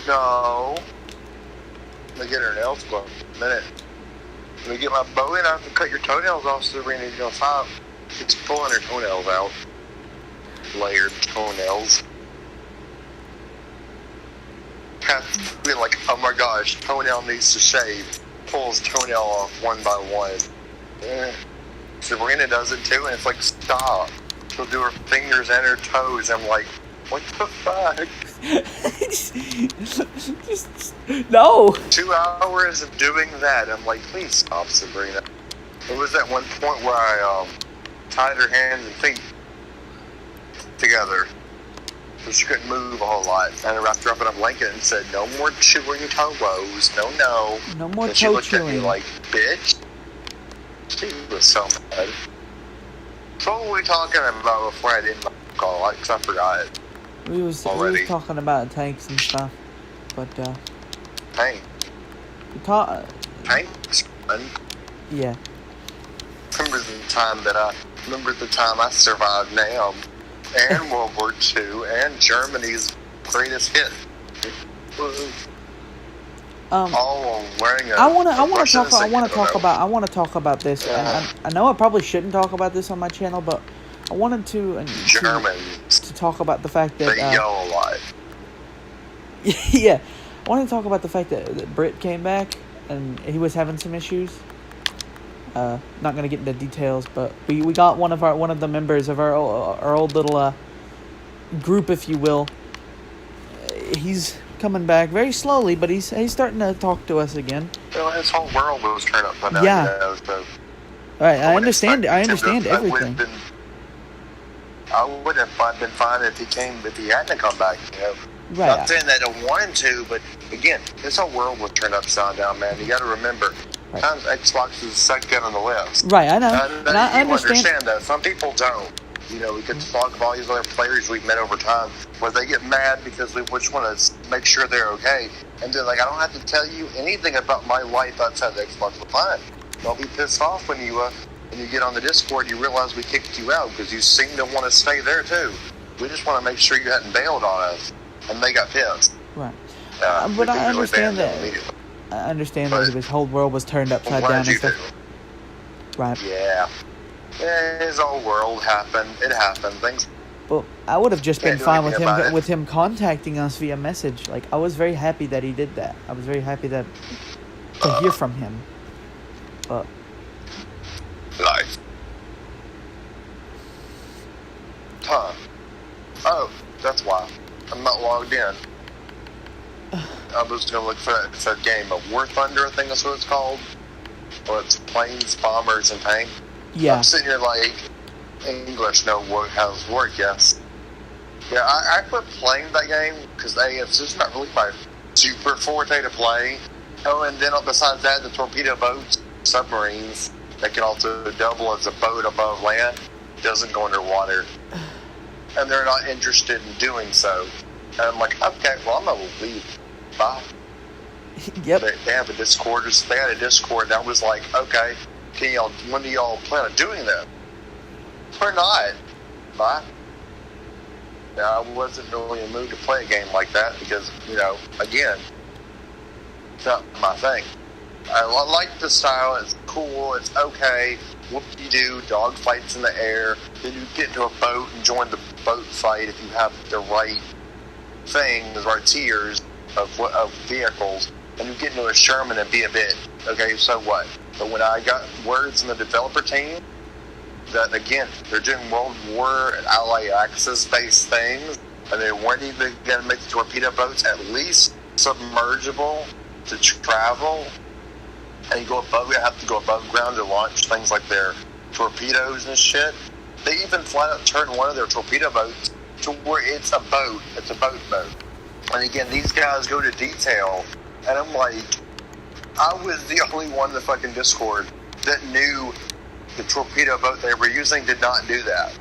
No. Let me get her nails going in a minute. Let me get my Bowie knife and cut your toenails off, Sabrina. You don't stop. It's pulling her toenails out. Layered toenails. Have to be like, oh my gosh, toenail needs to shave. Pulls toenail off one by one. Sabrina does it too, and it's like, stop. She'll do her fingers and her toes. I'm like, what the fuck? just no. 2 hours of doing that. I'm like, please stop, Sabrina. It was at one point where I tied her hands and feet together, so she couldn't move a whole lot. And I wrapped her up in a blanket and said, "No more chewing toes. No. No more and she toe looked chewing." at me like, bitch. She was so mad. So what were we talking about before I didn't call? Because I forgot it. We was talking about tanks and stuff, but Tank. Tanks, man. Yeah. Remember the time I survived NAM and World War II and Germany's greatest hit. All wearing a. I want to talk about this. Yeah. I know I probably shouldn't talk about this on my channel, but I wanted to Germans. to talk about the fact that They yell a lot. Yeah, I wanted to talk about the fact that Britt came back and he was having some issues. Not gonna get into details, but we got one of the members of our old little group, if you will. He's coming back very slowly, but he's starting to talk to us again. Well, his whole world was turned upside down. Yeah. You know, so Right, I understand everything. I would have been fine if he hadn't come back. You know, Right. Not saying that I don't want him to, but again, his whole world was turned upside down, man. You got to remember. Right. Sometimes Xbox is second on the list. Right, I know. And I you understand that. Some people don't. You know, we could talk about all these other players we've met over time where they get mad because we just want to make sure they're okay. And they're like, I don't have to tell you anything about my life outside the Xbox. Well, fine. Don't be pissed off when you get on the Discord, you realize we kicked you out because you seem to want to stay there too. We just want to make sure you hadn't bailed on us. And they got pissed. Right. But I understand that. I understand that his whole world was turned upside down and stuff. Right. Yeah. Yeah, his whole world happened. It happened. Things. Well, I would have just been fine with him contacting us via message. Like, I was very happy that he did that. I was very happy to hear from him. But life. Huh. Oh, that's why. I'm not logged in. I was going to look for that game, War Thunder, I think that's what it's called. Well, it's planes, bombers, and tanks. Yeah. I'm sitting here like, English how does it work, yes. Yeah, I quit playing that game because it's just not really my super forte to play. Oh, and then besides that, the torpedo boats, submarines, that can also double as a boat above land, doesn't go underwater. And they're not interested in doing so. And I'm like, okay, well, I'm going to leave. Bye. Yep. They have a Discord. They had a Discord that was like, okay, when do y'all plan on doing that? We're not. Bye. Now, I wasn't really in the mood to play a game like that because, again, it's not my thing. I like the style. It's cool. It's okay. Whoop-de-doo, dog fights in the air. Then you get into a boat and join the boat fight if you have the right thing, the right tiers of vehicles. And you get into a Sherman and be a bit. Okay, so what? But when I got words from the developer team that, again, they're doing World War and Allied Axis-based things, and they weren't even going to make the torpedo boats at least submergible to travel, and you have to go above ground to launch things like their torpedoes and shit. They even flat out turned one of their torpedo boats to where it's a boat. It's a boat. And again, these guys go to detail, and I'm like, I was the only one in the fucking Discord that knew the torpedo boat they were using did not do that.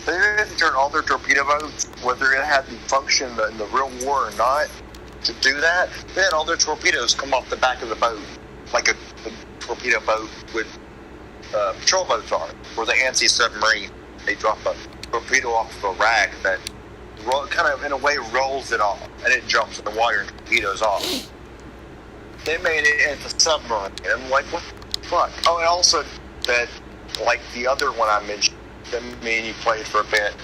They didn't turn all their torpedo boats, whether it had the function in the real war or not, to do that. They had all their torpedoes come off the back of the boat, like a torpedo boat with patrol boats are, or the anti-submarine. They drop a torpedo off of a rack that kind of in a way rolls it off, and it jumps in the water and torpedoes off. They made it into submarine. And I'm like, what the fuck? Oh, and also that, like the other one I mentioned, that me and you played for a bit,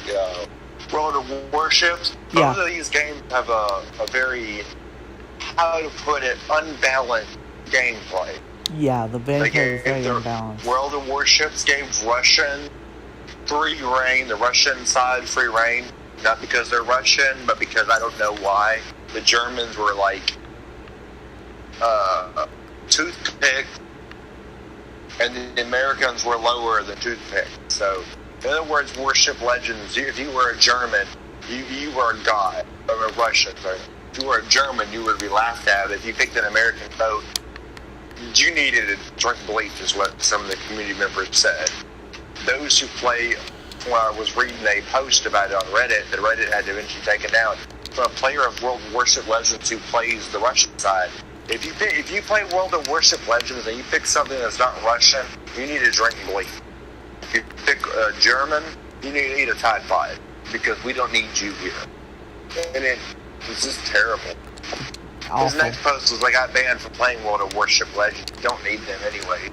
World of Warships. Yeah. Both of these games have a very, how to put it, unbalanced gameplay. Yeah, the gameplay is very unbalanced. World of Warships gave Russian free reign, the Russian side free reign, not because they're Russian, but because I don't know why. The Germans were like toothpick, and the Americans were lower than toothpick. So, in other words, Warship Legends, if you were a German, you were a god, or a Russian. If you were a German, you would be laughed at. If you picked an American boat, you needed to drink bleach, is what some of the community members said. Those who play, when I was reading a post about it on Reddit, that Reddit had to eventually take it down, from a player of World of Warship Legends who plays the Russian side. If you play World of Warship Legends and you pick something that's not Russian, you need to drink bleach. If you pick German, you need to eat a Tide Pod, because we don't need you here. And it's just terrible. Awful. His next post was, I got banned for playing World of Warship Legends. You don't need them anyway.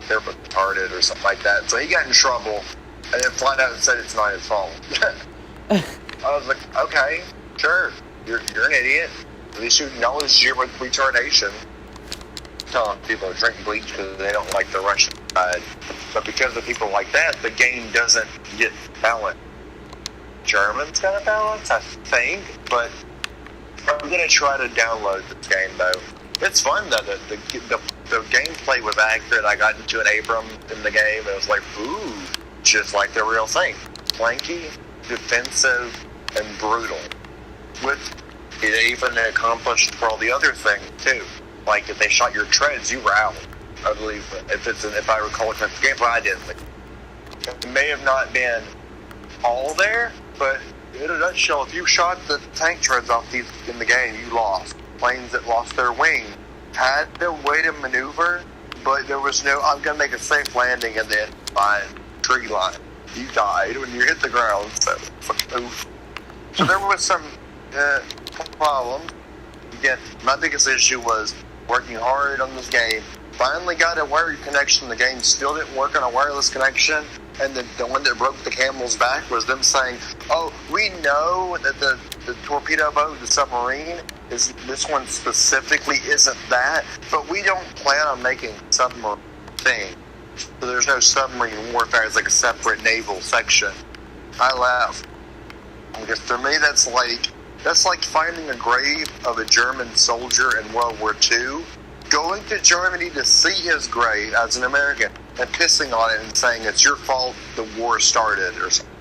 They're retarded or something like that. So he got in trouble, and then flat out said it's not his fault. I was like, okay, sure, you're an idiot. At least you acknowledge your retardation. Telling people to drink bleach because they don't like the Russian side. But because of people like that, the game doesn't get balanced. German's got a balance, I think, but I'm going to try to download this game, though. It's fun, though. The gameplay was accurate. I got into an Abram in the game, and it was like, ooh, just like the real thing. Flanky, defensive, and brutal. With it even accomplished for all the other things, too. Like, if they shot your treads, you were out. I believe, if I recall it, the gameplay I didn't think. It may have not been all there, but in a nutshell, if you shot the tank treads off these in the game, you lost. Planes that lost their wing had their way to maneuver, but there was no, I'm going to make a safe landing and then find tree line. You died when you hit the ground, so oof. So there was some problems. Again, my biggest issue was working hard on this game. Finally got a wired connection. The game still didn't work on a wireless connection. And the one that broke the camel's back was them saying, oh, we know that the torpedo boat, the submarine, is this one specifically isn't that, but we don't plan on making submarine thing. So there's no submarine warfare. It's like a separate naval section. I laugh. Because to me, that's like finding a grave of a German soldier in World War II, going to Germany to see his grave as an American, and pissing on it and saying it's your fault the war started or something.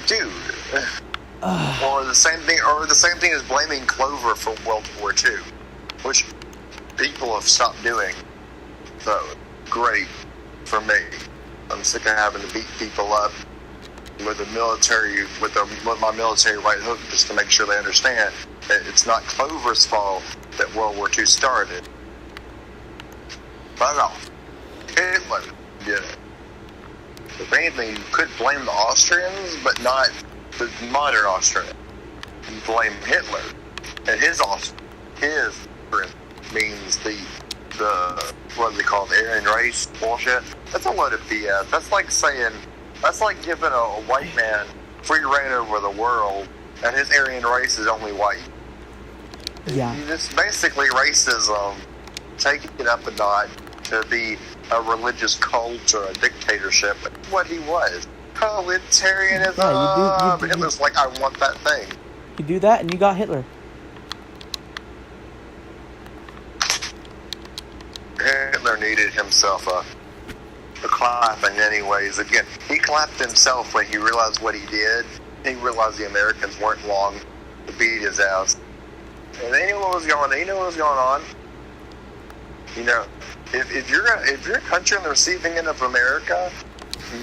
Dude. Or the same thing as blaming Clover for World War II, which people have stopped doing. So great for me. I'm sick of having to beat people up with my military right hook just to make sure they understand that it's not Clover's fault that World War II started. But no, Hitler did it. If anything, you could blame the Austrians, but not the modern Austrian. You blame Hitler and his means the what do they call it, the Aryan race bullshit. That's a load of BS. That's like giving a white man free reign over the world, and his Aryan race is only white. Yeah. It's basically racism, taking it up a notch to be a religious cult or a dictatorship. That's what he was. Totalitarianism. Yeah, Hitler's like, I want that thing. You do that and you got Hitler. Hitler needed himself a clapping anyways. Again, he clapped himself when he realized what he did. He realized the Americans weren't long to beat his ass. And they knew what was going on. You know, if you're a country on the receiving end of America,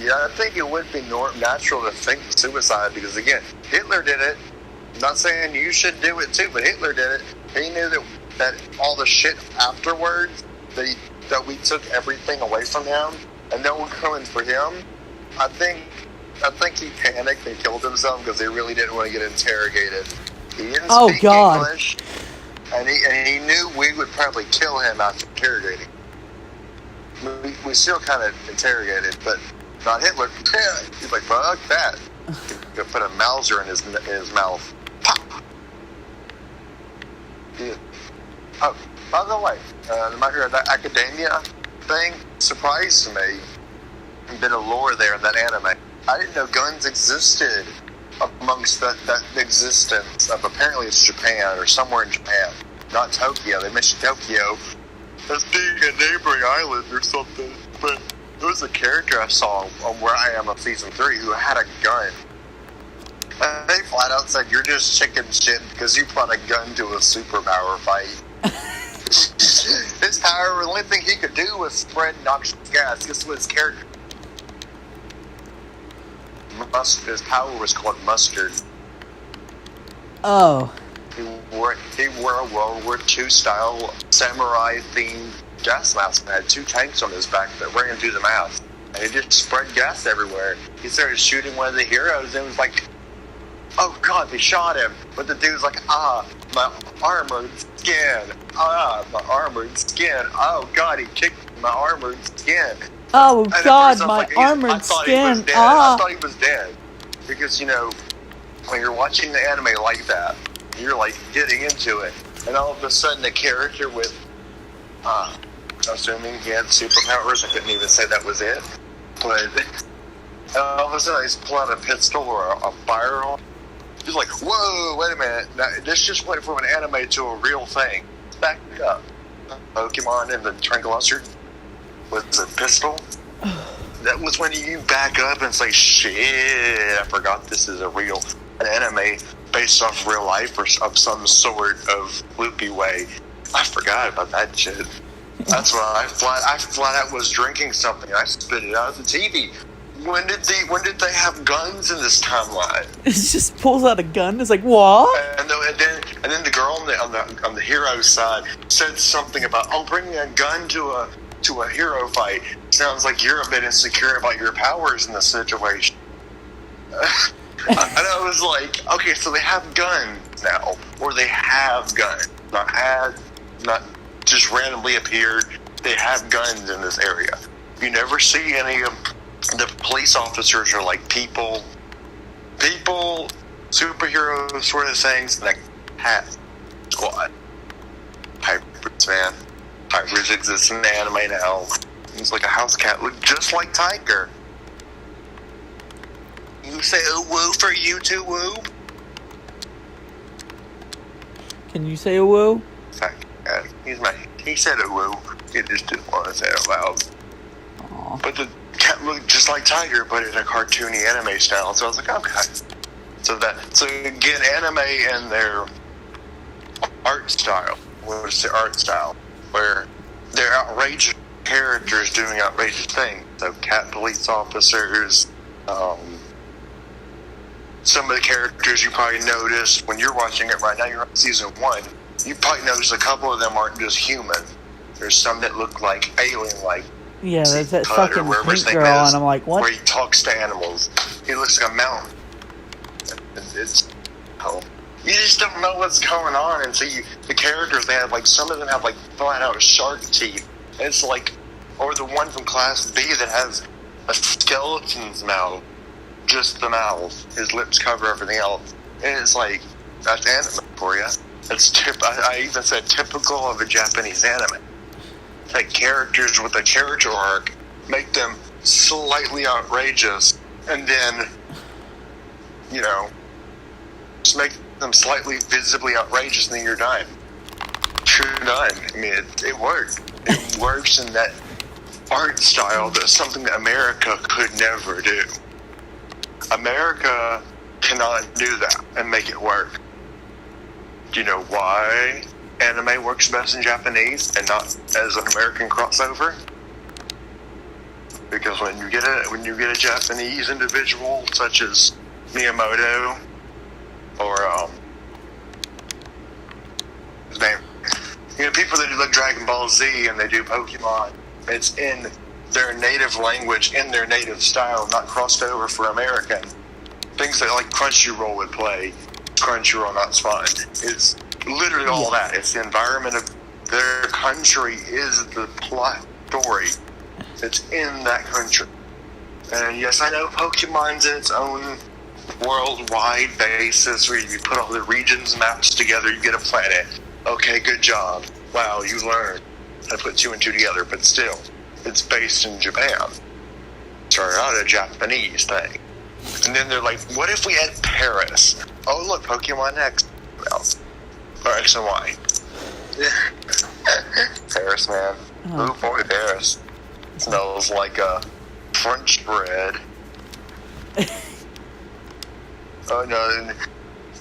yeah, I think it would be natural to think suicide, because again, Hitler did it. I'm not saying you should do it too, but Hitler did it. He knew that all the shit afterwards, that we took everything away from him and no one coming for him. I think I think he panicked and killed himself because he really didn't want to get interrogated. He didn't Oh, speak God. English, and he knew we would probably kill him after interrogating. We still kind of interrogated, but not Hitler. He's like, fuck that. He'll put a Mauser in his mouth. Pop! Yeah. Oh, by the way, that academia thing surprised me. A bit of lore there in that anime. I didn't know guns existed amongst that existence of, apparently it's Japan or somewhere in Japan, not Tokyo. They mentioned Tokyo as being a neighboring island or something, but there was a character I saw on Where I Am of Season 3 who had a gun. And they flat out said, you're just chicken shit because you brought a gun to a superpower fight. His power, the only thing he could do was spread noxious gas. This was his character. His power was called mustard. Oh. He wore a World War II style samurai themed gas mask and had 2 tanks on his back that ran through the mask. And he just spread gas everywhere. He started shooting one of the heroes and it was like, oh God, they shot him. But the dude's like, my armored skin. My armored skin. Oh God, he kicked my armored skin. Oh and God, my like, armored skin. I thought he was dead. Because, when you're watching the anime like that, you're like getting into it. And all of a sudden the character with, assuming he had superpowers, I couldn't even say that was it. But all of a sudden he's pulling out a pistol or a firearm. He's like, whoa, wait a minute. Now, this just went from an anime to a real thing. Back up. Pokemon and the Tranquilizer with the pistol. That was when you back up and say, shit, I forgot this is an anime based off real life or of some sort of loopy way. I forgot about that shit. That's when I flat out was drinking something. I spit it out of the TV. When did they have guns in this timeline? It just pulls out a gun. It's like, what? And then the girl on the hero side said something about, bringing a gun to a hero fight. Sounds like you're a bit insecure about your powers in the situation. And I was like, okay, so they have guns now, or they have guns, not just randomly appeared. They have guns in this area. You never see any of the police officers are like people, superhero sort of things, like hat squad. Hybrids, man. Hybrids exist in the anime now. He's like a house cat, look just like Tiger. You say a woo for you too, woo? Can you say a woo? He said a woo. He just didn't want to say it out loud. Aww. But the cat looked just like Tiger, but in a cartoony anime style. So I was like, okay. So again, anime and their art style. What's the art style? Where they're outrageous characters doing outrageous things. So cat police officers, some of the characters you probably noticed when you're watching it right now, you're on season 1, you probably noticed a couple of them aren't just human. There's some that look like alien-like. Yeah, there's that fucking pink girl, and I'm like, what? Where he talks to animals. He looks like a mountain. You just don't know what's going on, and so the characters, they have, like, some of them have, like, flat-out shark teeth. And it's like, or the one from Class B that has a skeleton's mouth. Just the mouth. His lips cover everything else. And it's like, that's anime for you. I even said typical of a Japanese anime. Take characters with a character arc, make them slightly outrageous, and then, just make them slightly visibly outrageous, and then you're done. You're done. I mean, it worked. It works in that art style. That's something that America could never do. America cannot do that and make it work. Do you know why anime works best in Japanese and not as an American crossover? Because when you get a Japanese individual such as Miyamoto or his name, people that do like Dragon Ball Z and they do Pokemon, it's in their native language in their native style, not crossed over for American. Things that like Crunchyroll would play, Crunchyroll not Spawn. It's literally all that. It's the environment of their country is the plot story that's in that country. And yes, I know Pokemon's in its own worldwide basis where you put all the regions maps together, you get a planet. Okay, good job. Wow, you learned how to put 2 and 2 together, but still, it's based in Japan. Started out a Japanese thing. And then they're like, what if we had Paris? Oh, look, Pokemon X. Well, or X and Y. Paris, man. Oh boy, Paris. Smells like French bread. Oh no,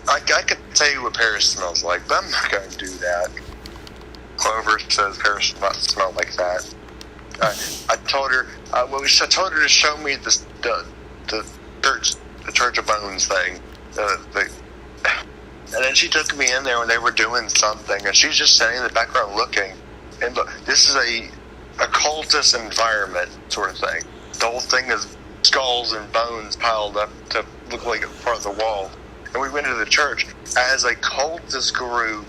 I could tell you what Paris smells like, but I'm not going to do that. Clover says Paris does not smell like that. I told her, I told her to show me the Church of Bones thing. And then she took me in there when they were doing something, and she's just sitting in the background looking. And look, this is a cultist environment sort of thing. The whole thing is skulls and bones piled up to look like a part of the wall. And we went into the church as a cultist group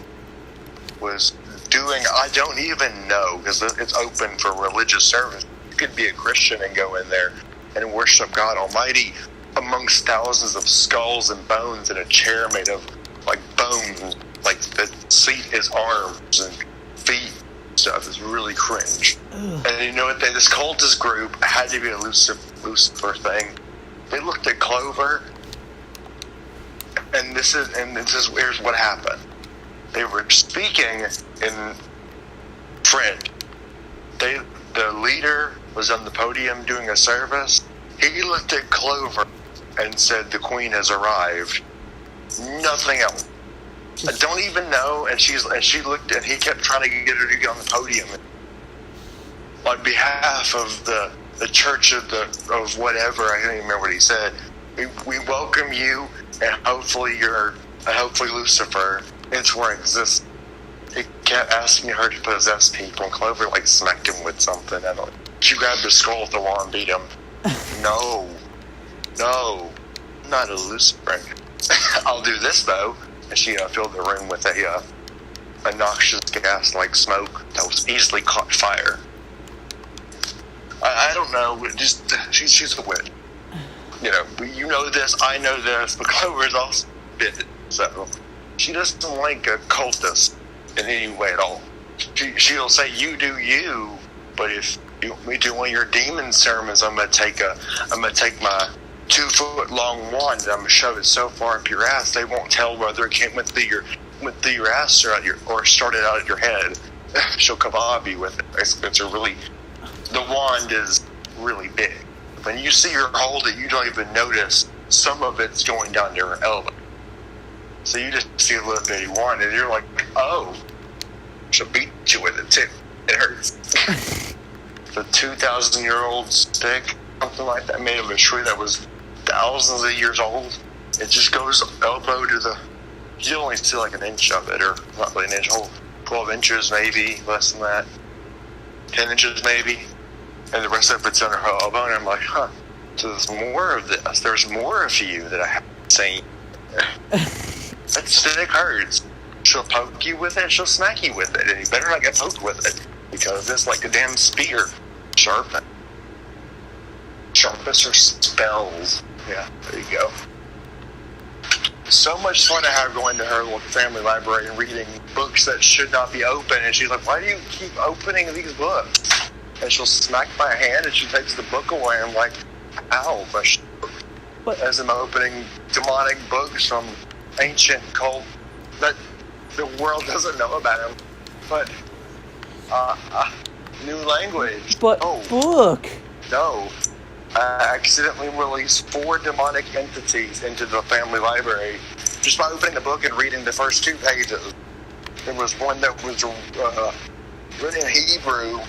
was doing, I don't even know, because it's open for religious service. You could be a Christian and go in there and worship God Almighty amongst thousands of skulls and bones in a chair made of like bone, like the seat is arms and feet. Stuff is really cringe. Ugh. And you know what? This cultist group had to be a Lucifer thing. They looked at Clover, and this is here's what happened. They were speaking in French. The leader was on the podium doing a service. He looked at Clover and said, "The Queen has arrived." Nothing else. I don't even know, and she looked, and he kept trying to get her to get on the podium on behalf of the church of whatever. I don't even remember what he said. We welcome you, and hopefully Lucifer into our existence. He kept asking her to possess people, and Clover like smacked him with something. I don't. She grabbed his skull with the wand and beat him. No, I'm not a Lucifer. I'll do this though. And she filled the room with a noxious gas like smoke that was easily caught fire. I don't know. Just she's a witch. You know this. I know this. But Clover's also bit. So she doesn't like a cultist in any way at all. She'll say you do you, but if you want me to do one of your demon sermons, I'm gonna take my 2-foot-long wand and I'm gonna shove it so far up your ass they won't tell whether it came with your ass or started out at your head. She'll kebab you with it. It's the wand is really big. When you see her hold it, you don't even notice some of it's going down to her elbow. So you just see a little bitty wand and you're like, oh, she'll beat you with it too. It hurts. The 2,000-year-old stick, something like that, made of a tree that was thousands of years old. It just goes elbow to you only see like an inch of it, or not really an inch, 12 inches maybe, less than that, 10 inches maybe, and the rest of it's under her elbow, and I'm like, huh, so there's more of this, there's more of you that I haven't seen. That stick hurts. She'll poke you with it, she'll smack you with it, and you better not get poked with it, because it's like a damn spear. Sharpest her spells. Yeah, there you go. So much fun to have going to her little family library and reading books that should not be open. And she's like, why do you keep opening these books? And she'll smack my hand and she takes the book away. I'm like, ow, but as I'm opening demonic books from ancient cult that the world doesn't know about them. But, new language. But book. No. I accidentally released 4 demonic entities into the family library just by opening the book and reading the first 2 pages. There was one that was written in Hebrew,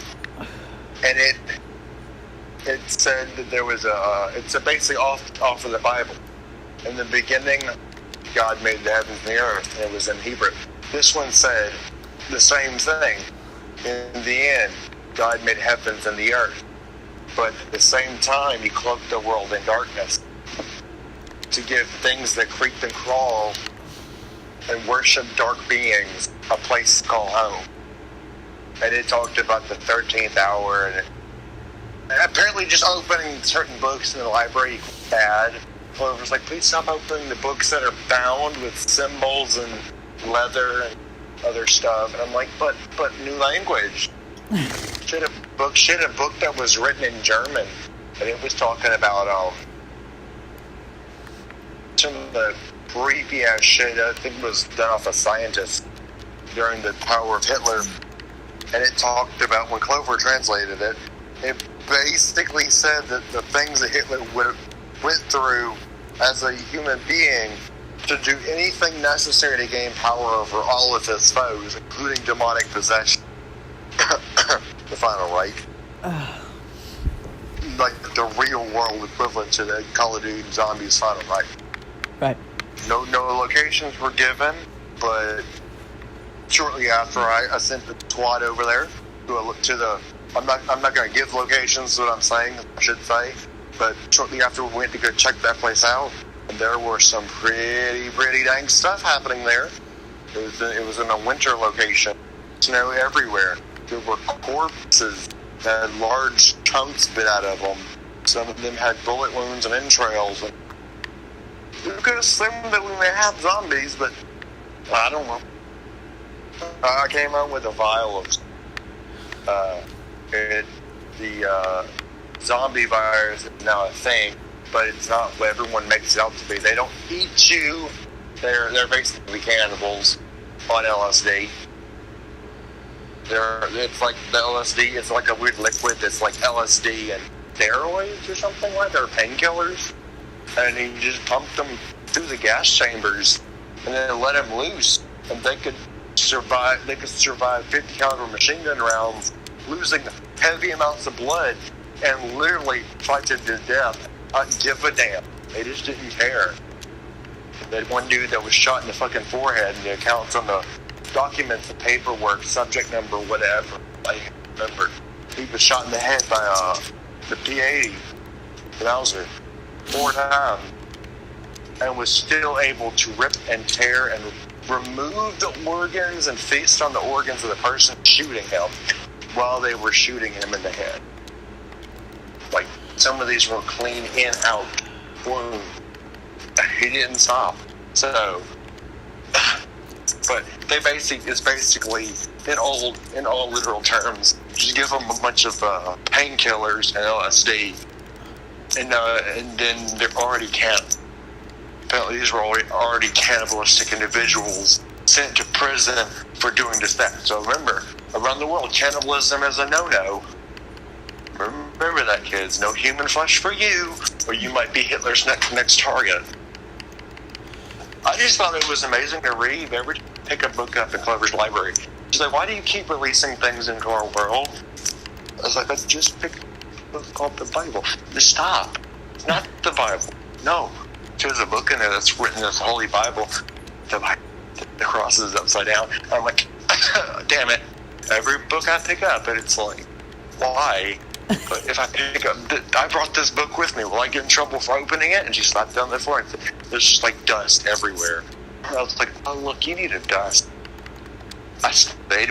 and it said that there was it's basically off of the Bible. In the beginning, God made the heavens and the earth, and it was in Hebrew. This one said the same thing. In the end, God made heavens and the earth. but at the same time, he cloaked the world in darkness to give things that creep and crawl and worship dark beings a place to call home. And it talked about the 13th hour, and apparently just opening certain books in the library bad. Clover's like, please stop opening the books that are bound with symbols and leather and other stuff. And I'm like, but new language. Shit, a book that was written in German, and it was talking about some of the creepy ass shit I think was done off a scientist during the power of Hitler. And it talked about, when Clover translated it, it basically said that the things that Hitler went through as a human being to do anything necessary to gain power over all of his foes, including demonic possession. The Final Reich. Like the real world equivalent to the Call of Duty Zombies Final Reich. Right. No locations were given, but shortly after I sent the squad over there to the I'm not going to give locations, is what I'm saying, I should say, but shortly after we went to go check that place out, and there were some pretty dang stuff happening there. It was in a winter location. Snow everywhere. There were corpses that had large chunks bit out of them. Some of them had bullet wounds and entrails. And we could assume that we may have zombies, but I don't know. I came out with a vial of the zombie virus is now a thing, but it's not what everyone makes it out to be. They don't eat you. They're basically cannibals on LSD. It's like the LSD is like a weird liquid that's like LSD and steroids or something like that, or painkillers. And he just pumped them through the gas chambers and then let them loose, and they could survive 50 caliber machine gun rounds, losing heavy amounts of blood, and literally fight to the death. Give a damn. They just didn't care. That one dude that was shot in the fucking forehead, and the accounts on the documents, the paperwork, subject number, whatever, I remember. He was shot in the head by the P-80 Mauser 4 times, and was still able to rip and tear and remove the organs and feast on the organs of the person shooting him while they were shooting him in the head. Like, some of these were clean in, out, boom. He didn't stop. So, but it's basically, in all literal terms, just give them a bunch of painkillers and LSD, and then they're already cannibals. Apparently, these were already cannibalistic individuals sent to prison for doing this that. So remember, around the world, cannibalism is a no-no. Remember that, kids. No human flesh for you, or you might be Hitler's next target. I just thought it was amazing to read. Every time I pick a book up in Clover's library, she's like, why do you keep releasing things into our world? I was like, I just picked a book called the Bible. Just stop. It's not the Bible. No. There's a book in there that's written as Holy Bible. The cross is upside down. I'm like, damn it. Every book I pick up, and it's like, why? But if I pick up, I brought this book with me. Will I get in trouble for opening it? And she slapped down the floor. There's just like dust everywhere. I was like, oh, look, you need a dust. I stayed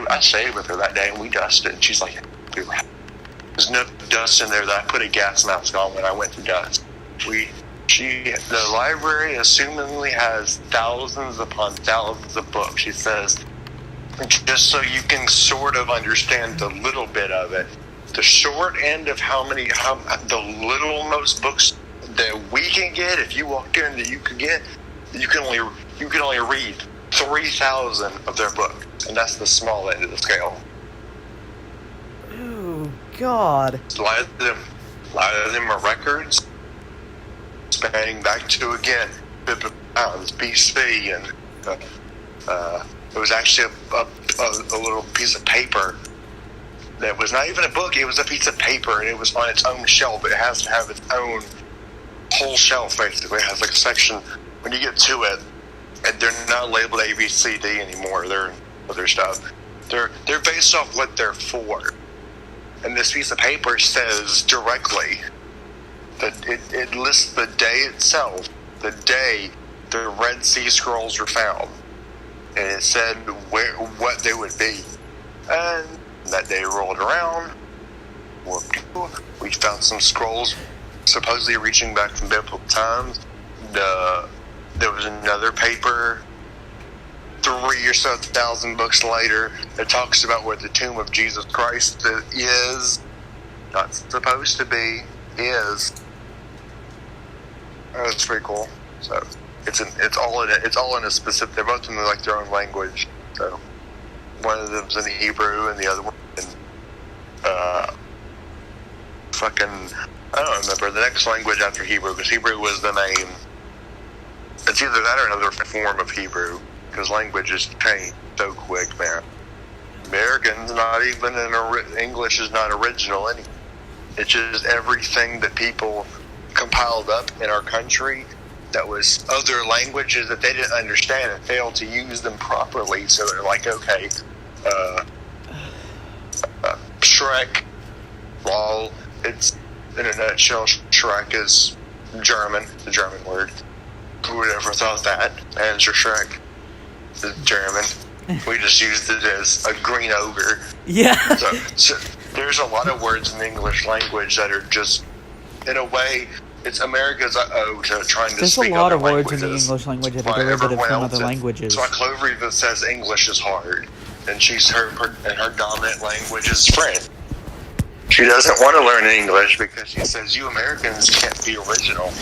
with her that day, and we dusted. And she's like, there's no dust in there that I put a gas mask on when I went to dust. The library assumingly has thousands upon thousands of books. She says, just so you can sort of understand a little bit of it. The short end of the little most books that we can get, if you walk in that you can get, you can only read 3,000 of their books, and that's the small end of the scale. Oh God! A lot of them are records spanning back to again BC, and it was actually a little piece of paper. That was not even a book, it was a piece of paper, and it was on its own shelf. It has to have its own whole shelf, basically. It has like a section when you get to it, and they're not labeled A, B, C, D anymore. They're other stuff. They're based off what they're for. And this piece of paper says directly that it lists the day itself, the day the Red Sea Scrolls were found. And it said what they would be. And that day rolled around. We found some scrolls supposedly reaching back from biblical times. There was another paper 3 or so thousand books later that talks about where the tomb of Jesus Christ is. Not supposed to be, is. That's pretty cool. So it's all in a specific. They're both in like their own language. So one of them's in Hebrew and the other one in I don't remember the next language after Hebrew, because Hebrew was the name. It's either that or another form of Hebrew, because languages change so quick, man. Americans, not even English is not original anymore. It's just everything that people compiled up in our country that was other languages that they didn't understand and failed to use them properly. So they're like, okay, Shrek, well, it's in a nutshell, Shrek is German, the German word. Who would ever thought that? Answer Shrek is German. We just used it as a green ogre. Yeah. So there's a lot of words in the English language that are just, in a way, it's America's to trying to There's speak a lot other of words languages. in the English language that are derivative from other languages. So like Clover even says English is hard, and her dominant language is French. She doesn't want to learn English because she says you Americans can't be original.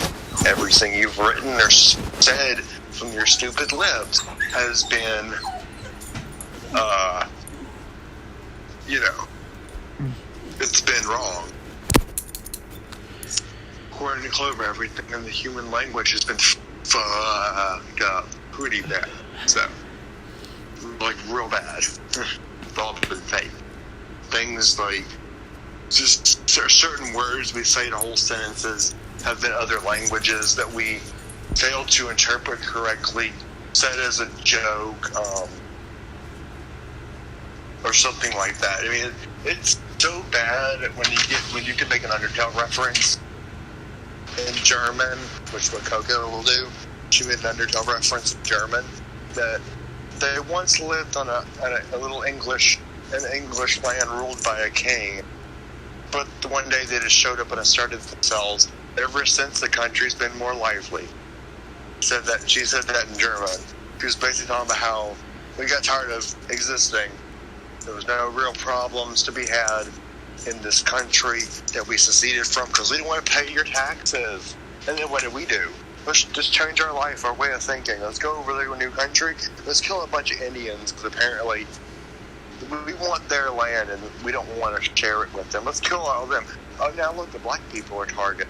Everything you've written or said from your stupid lips has been, it's been wrong. According to Clover, everything in the human language has been fucked up pretty bad. So, like, real bad. It's all been fake. Things like, just certain words we say in whole sentences have been other languages that we failed to interpret correctly, said as a joke, or something like that. I mean, it's so bad when you can make an Undertale reference in German, which what Coco will do. She made an Undertale reference in German that they once lived on a little English land ruled by a king. But one day they just showed up and asserted themselves. Ever since, the country's been more lively. She said that in German. She was basically talking about how we got tired of existing. There was no real problems to be had in this country that we seceded from because we didn't want to pay your taxes. And then what did we do? Let's just change our life, our way of thinking. Let's go over there to a new country. Let's kill a bunch of Indians because apparently we want their land and we don't want to share it with them. Let's kill all of them. Oh, now look, the black people are targeted.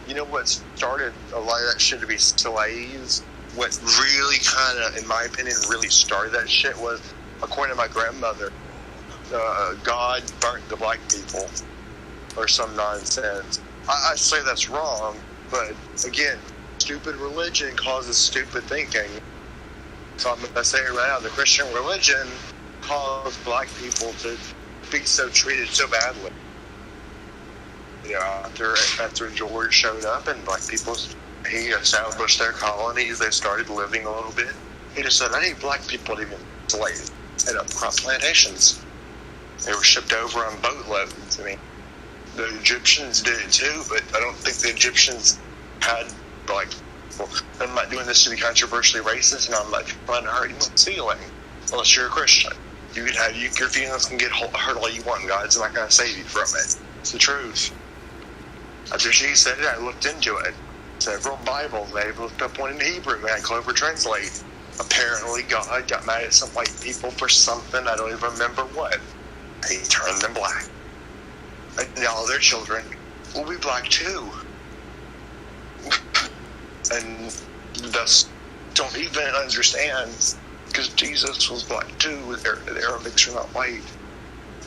You know what started a lot of that shit to be slaves? What really kind of, in my opinion, really started that shit was, according to my grandmother, God burnt the black people or some nonsense. I say that's wrong, but again, stupid religion causes stupid thinking. So I'm going to say it right now, the Christian religion caused black people to be treated so badly. After George showed up and black people, he established their colonies, they started living a little bit. He just said, I need black people to be enslaved and up crop plantations. They were shipped over on boatloads. I mean, the Egyptians did it too, but I don't think the Egyptians had, like, well, I'm not doing this to be controversially racist, and I'm not trying to hurt anyone's feeling, unless you're a Christian. You can have, your feelings can get hurt all you want, God's not going to save you from it. It's the truth. After she said it, I looked into it. Several Bibles, I looked up one in Hebrew, and I Clover translate. Apparently, God got mad at some white people for something, I don't even remember what. He turned them black. And now their children will be black too. And thus don't even understand, because Jesus was black too. The Arabics are not white.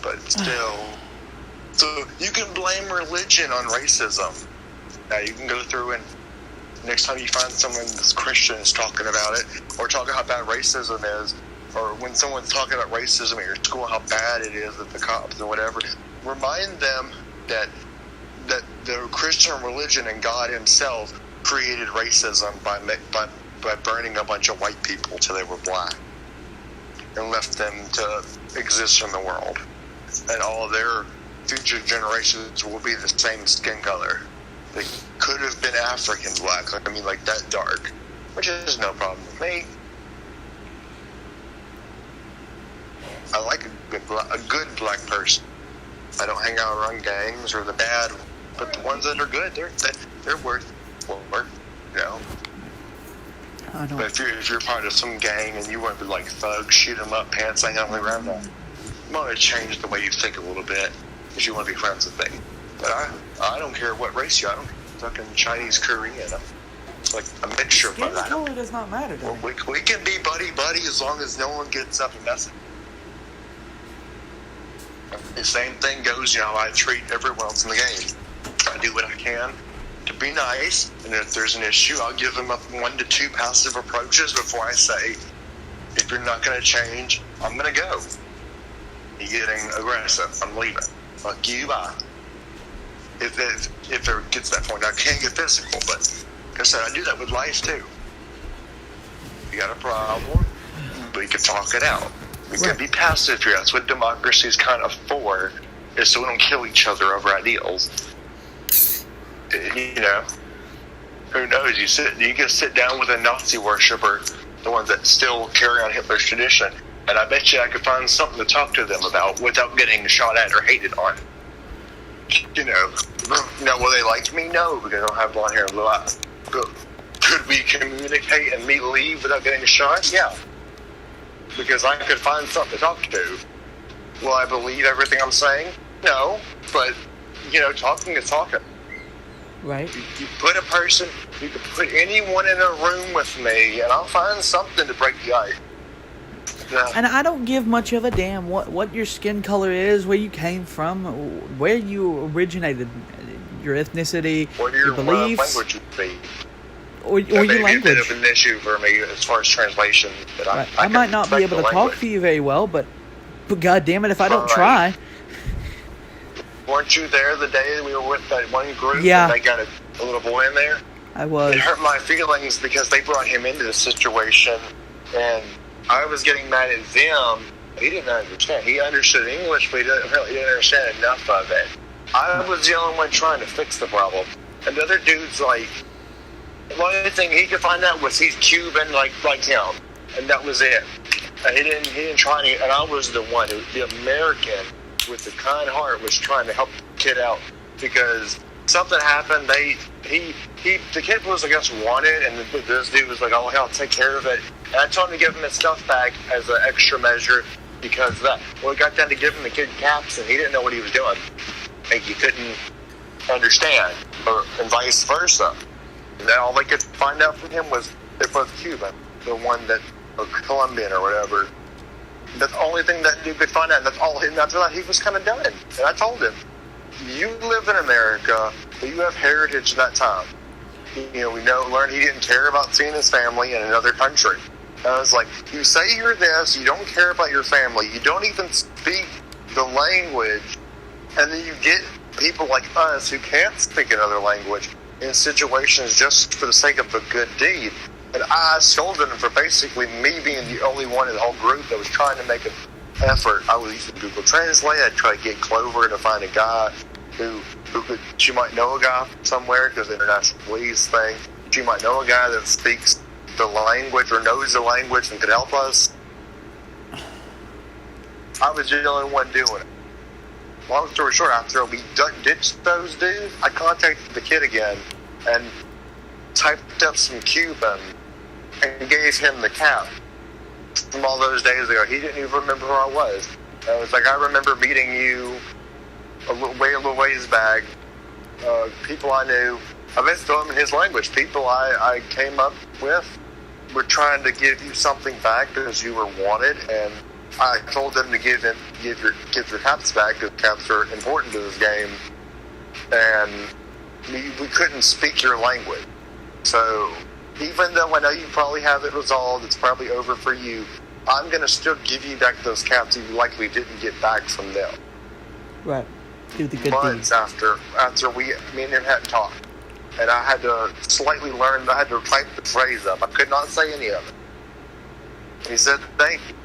But still. So you can blame religion on racism. Now you can go through and next time you find someone that's Christian is talking about it, or talking how bad racism is, or when someone's talking about racism at your school, how bad it is that the cops and whatever, remind them that the Christian religion and God Himself created racism by burning a bunch of white people till they were black and left them to exist in the world, and all of their future generations will be the same skin color. They could have been African black, like that dark, which is no problem with me. I like a good black person. I don't hang out around gangs or the bad, but the ones that are good, they're worth more, you know. I know. But if you're part of some gang and you want to be like thugs, shoot 'em up, pants hanging on the ground, you want to change the way you think a little bit if you want to be friends with me. But I don't care what race you are. I don't fucking Chinese, Korean. It's like a mixture of both. Skin color does not matter to me. We can be buddy as long as no one gets up and messes. The same thing goes, I treat everyone else in the game. I do what I can to be nice, and if there's an issue, I'll give them up 1 to 2 passive approaches before I say, if you're not going to change, I'm going to go. You're getting aggressive. I'm leaving. Fuck you, bye. If there gets to that point, I can't get physical, but like I said, I do that with life too. You got a problem, we can talk it out. We can be passive here. That's what democracy is kind of for, is so we don't kill each other over ideals. Who knows? You can sit down with a Nazi worshiper, the ones that still carry on Hitler's tradition, and I bet you I could find something to talk to them about without getting shot at or hated on. Will they like me? No, because I don't have blonde hair and blue eyes. Could we communicate and me leave without getting shot? Yeah. Because I could find something to talk to. Will I believe everything I'm saying? No. But, talking is talking. Right. You can put anyone in a room with me, and I'll find something to break the ice. And I don't give much of a damn what your skin color is, where you came from, where you originated, your ethnicity, your beliefs, language would be. or your language. A bit of an issue for me as far as translation. But right. I might not be able to talk to you very well, but God damn it, if I don't try. Weren't you there the day we were with that one group? Yeah. And they got a little boy in there? I was. It hurt my feelings because they brought him into the situation, and I was getting mad at them. He didn't understand. He understood English, but he didn't understand enough of it. I was the only one trying to fix the problem. And the other dude's like, the only thing he could find out was he's Cuban like him. And that was it. And he didn't try any, and I was the one, the American with the kind heart, was trying to help the kid out. Because something happened, the kid was, I guess, wanted, and this dude was like, oh, hell, I'll take care of it. And I told him to give him his stuff back as an extra measure because of that. Well, it got down to giving the kid caps, and he didn't know what he was doing. Like, he couldn't understand, and vice versa. And then all they could find out from him was they're both Cuban, the one that, or Colombian or whatever. That's the only thing that dude could find out, and that's all. And after that, he was kind of done. And I told him, you live in America, but you have heritage at that time. Learn he didn't care about seeing his family in another country. And I was like, you say you're this, you don't care about your family, you don't even speak the language, and then you get people like us who can't speak another language in situations just for the sake of a good deed. And I scolded him for basically me being the only one in the whole group that was trying to make an effort. I was using Google Translate. I'd try to get Clover to find a guy who could, she might know a guy somewhere because the international police thing. She might know a guy that speaks the language or knows the language and could help us. I was the only one doing it. Long story short, after we ditched those dudes, I contacted the kid again and typed up some Cuban and gave him the cap from all those days ago. He didn't even remember who I was. I was like, I remember meeting you a little ways back. People I knew, I basically told him in his language, people I came up with were trying to give you something back because you were wanted, and I told them to give your caps back because caps are important to this game, and we couldn't speak your language. So even though I know you probably have it resolved, it's probably over for you, I'm going to still give you back those caps you likely didn't get back from them. Right. Do the good months deed. after me and him hadn't talked. And I had to slightly learn, I had to type the phrase up. I could not say any of it. He said, thank you.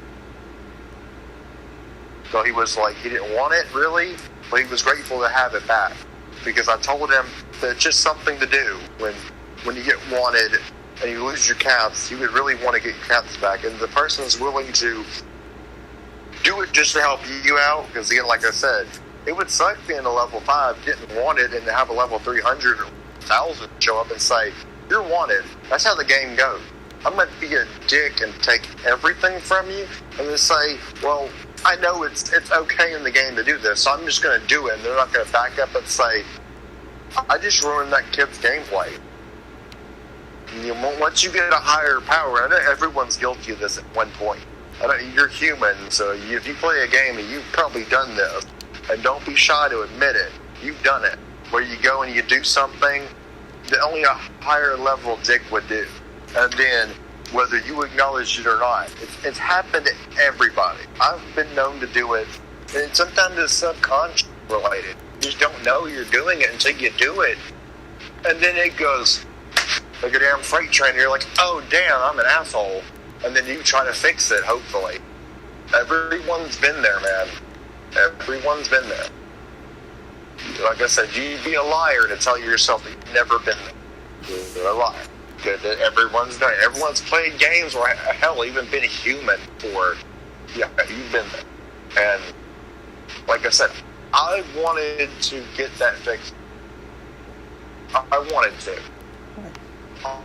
So he was like, he didn't want it really, but he was grateful to have it back. Because I told him that it's just something to do. When you get wanted and you lose your caps, you would really want to get your caps back. And the person is willing to do it just to help you out. Because again, like I said, it would suck being a level 5, didn't want it, and to have a level 300,000 show up and say, you're wanted. That's how the game goes. I'm going to be a dick and take everything from you and then say, well, I know it's okay in the game to do this, so I'm just going to do it. And they're not going to back up and say, I just ruined that kid's gameplay. Once you get a higher power, I know everyone's guilty of this at one point. You're human, so if you play a game and you've probably done this, and don't be shy to admit it, you've done it. Where you go and you do something that only a higher level dick would do. And then, whether you acknowledge it or not, it's happened to everybody. I've been known to do it, and sometimes it's subconscious related. You just don't know you're doing it until you do it. And then it goes like a damn freight train. You're like, oh, damn, I'm an asshole. And then you try to fix it, hopefully. Everyone's been there, man. Everyone's been there. Like I said, you'd be a liar to tell yourself that you've never been there. You're a liar. Good that everyone's done it. Everyone's played games where, hell, even been a human for, yeah, you've been there. And like I said, I wanted to get that fixed. I wanted to.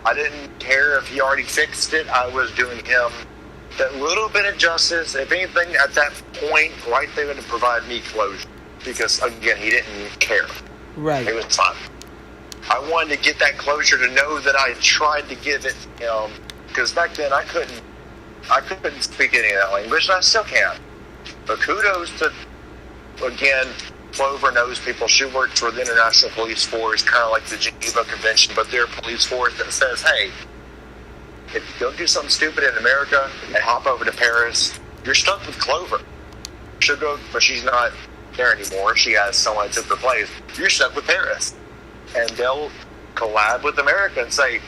I didn't care if he already fixed it. I was doing him that little bit of justice. If anything, at that point, right there, to provide me closure. Because, again, he didn't care. Right. It was fun. I wanted to get that closure to know that I tried to give it to him. Because back then, I couldn't speak any of that language, and I still can't. But kudos to, again, Clover knows people. She works for the International Police Force, kind of like the Geneva Convention, but they're a police force that says, hey, if you go do something stupid in America and hop over to Paris, you're stuck with Clover. She'll go, but she's not there anymore. She has someone that took her place. You're stuck with Paris. And they'll collab with America and say,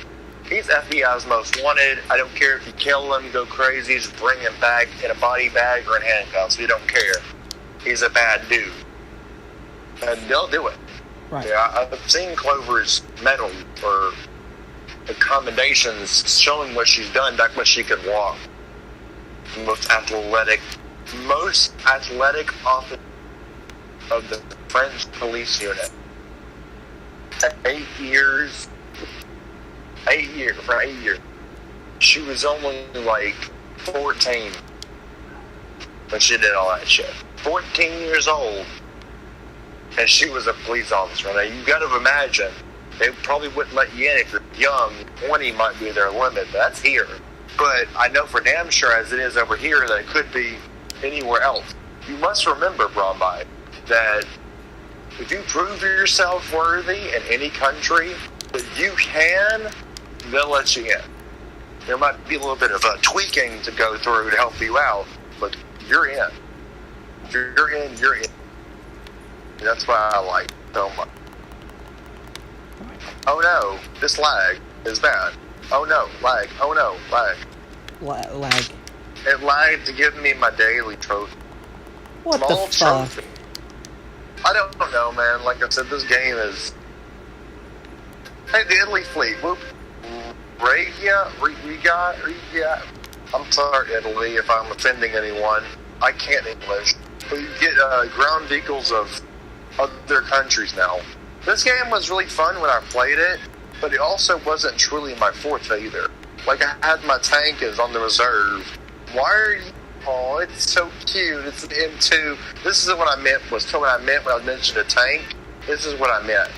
he's FBI's most wanted. I don't care if you kill him, go crazy, just bring him back in a body bag or in handcuffs. We don't care. He's a bad dude. And they'll do it. Right. Yeah, I've seen Clover's medal for the commendations showing what she's done back when she could walk. Most athletic officer of the French police unit. 8 years. For 8 years. She was only like 14 when she did all that shit. 14 years old. And she was a police officer. Now, you got to imagine, they probably wouldn't let you in if you're young. 20 might be their limit, but that's here. But I know for damn sure, as it is over here, that it could be anywhere else. You must remember, Bromby, that if you prove yourself worthy in any country that you can, they'll let you in. There might be a little bit of tweaking to go through to help you out, but you're in. If you're in, you're in. That's why I like it so much. Oh no, this lag is bad. Oh no, lag. Oh no, lag. Lag. It lagged to give me my daily trophy. What Small the fuck? trophy. I don't know, man. Like I said, this game is... Hey, the Italy fleet. Whoop. Regia. I'm sorry, Italy, if I'm offending anyone. I can't English. But you get ground vehicles of other countries now. This game was really fun when I played it, but it also wasn't truly my forte either. Like, I had my tank is on the reserve. Why are you... Oh, it's so cute. It's an M2. This is what I meant when I mentioned a tank. This is what I meant.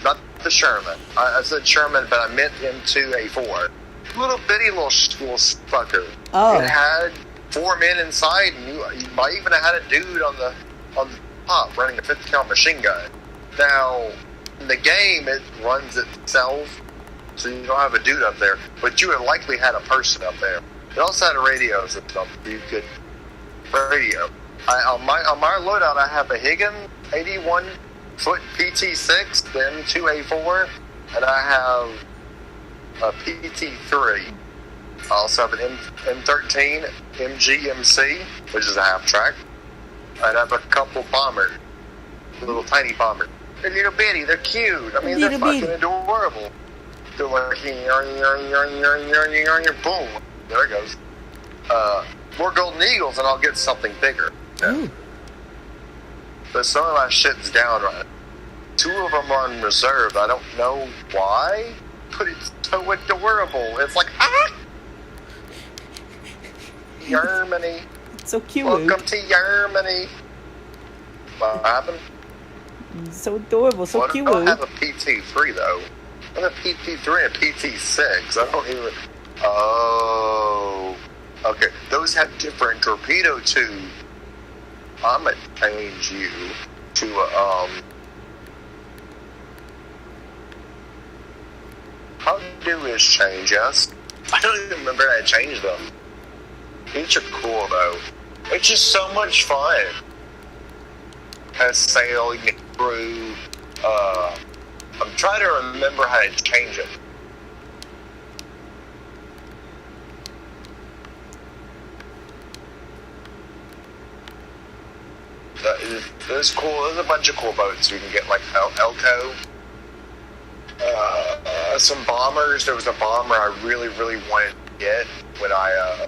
Not the Sherman. I said Sherman, but I meant M2A4. Little bitty little fucker. Oh. It had 4 men inside, and you might even have had a dude on the top running a 50 cal machine gun. Now, in the game, it runs itself, so you don't have a dude up there, but you would likely had a person up there. It also had a radio system. You could radio. On my loadout, I have a Higgins 81 foot PT6, then 2A4, and I have a PT3. I also have an M13 MGMC, which is a half track. And I have a couple bombers, little tiny bombers. They're little bitty, they're cute. I mean, they're fucking adorable. They're like, boom, there it goes. More golden eagles, and I'll get something bigger. Yeah. But some of my shit's down right now. 2 of them are on reserve. I don't know why, but it's so adorable. It's like, Germany. It's so cute. Welcome to Germany. What happened? It's so adorable, so cute. I don't have a PT3 though. I have a PT3 and a PT6. I don't even. Oh, okay. Those have different torpedo tubes. I'm gonna change you to How do is change us? I don't even remember how to change them. These are cool though. It's just so much fun. Has sail, you get crew. I'm trying to remember how to change it. There's cool. There's a bunch of cool boats you can get, like Elko. Some bombers. There was a bomber I really, really wanted to get when I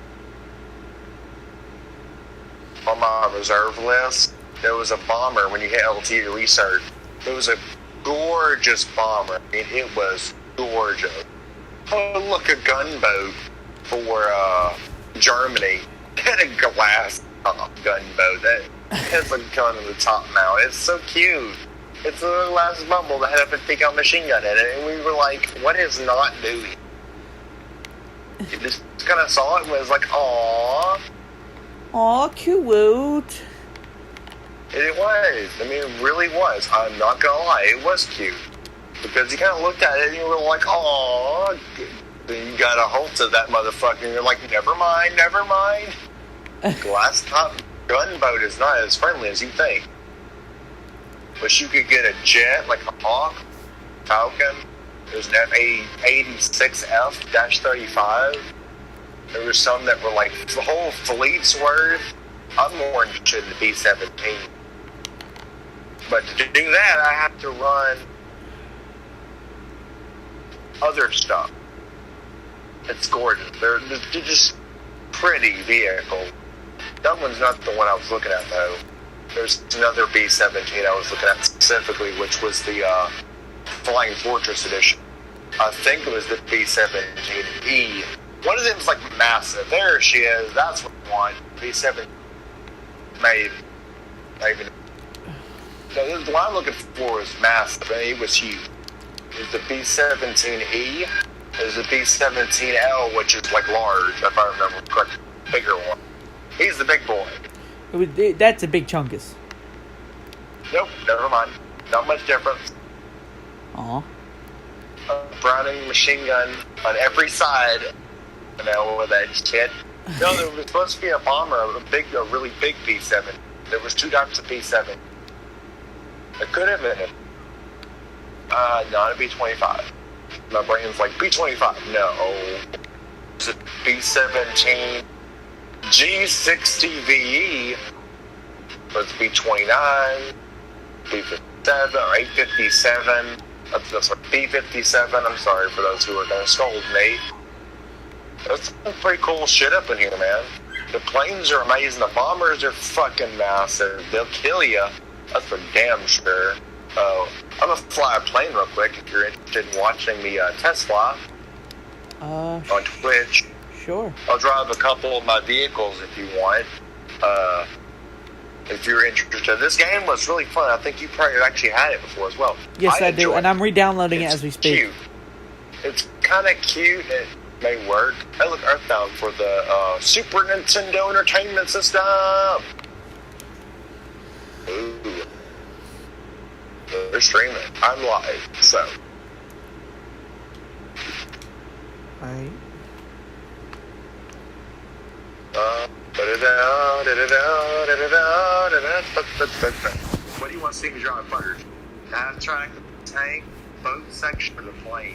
on my reserve list. There was a bomber when you hit LT to research. It was a gorgeous bomber. I mean, it was gorgeous. Oh, look, a gunboat for Germany. It had a glass gunboat that has a gun in the top mount. It's so cute. It's a little last bumble that had a 50-cal machine gun in it, and we were like, what is not doing? You just kind of saw it and was like, aww. Aw, cute. It was. I mean, it really was. I'm not gonna lie, it was cute. Because you kind of looked at it and you were like, aww. Then you got a hold of that motherfucker and you're like, never mind. Glass top gunboat is not as friendly as you think. Wish you could get a jet, like a Hawk, Falcon. There's an F-86F-35. There were some that were like, the whole fleet's worth. I'm more interested in the B-17. But to do that, I have to run other stuff. It's gorgeous. They're just pretty vehicles. That one's not the one I was looking at, though. There's another B-17 I was looking at specifically, which was the Flying Fortress edition. I think it was the B-17E. One of them's like massive. There she is. That's what I want. B-7. Maybe. No, the one I'm looking for is massive. I mean, it was huge. There's the B-17E. There's the B-17L, which is like large, if I remember correctly. Bigger one. He's the big boy. That's a big chunkus. Nope, never mind. Not much difference. Aw. Browning machine gun on every side. You know, with that shit. No, there was supposed to be a bomber, a really big B-7. There was 2 types of B-7. It could have been not a B-25. My brain's like, B-25, no. It's a B-17 G60VE. So it's B-29, B-57, or 857. That's like B-57. I'm sorry for those who are going to scold me. There's some pretty cool shit up in here, man. The planes are amazing. The bombers are fucking massive. They'll kill you. That's for damn sure. I'm gonna fly a plane real quick if you're interested in watching me test fly on Twitch. Sure. I'll drive a couple of my vehicles if you want. If you're interested. This game was really fun. I think you probably actually had it before as well. Yes, I do, and I'm re-downloading it as we speak. Cute. It's kind of cute. It may work. I look Earthbound for the Super Nintendo Entertainment System. Ooh. They're streaming. I'm live, so. Right. What do you want to see me drive first? half track of the tank, both sections of the plane.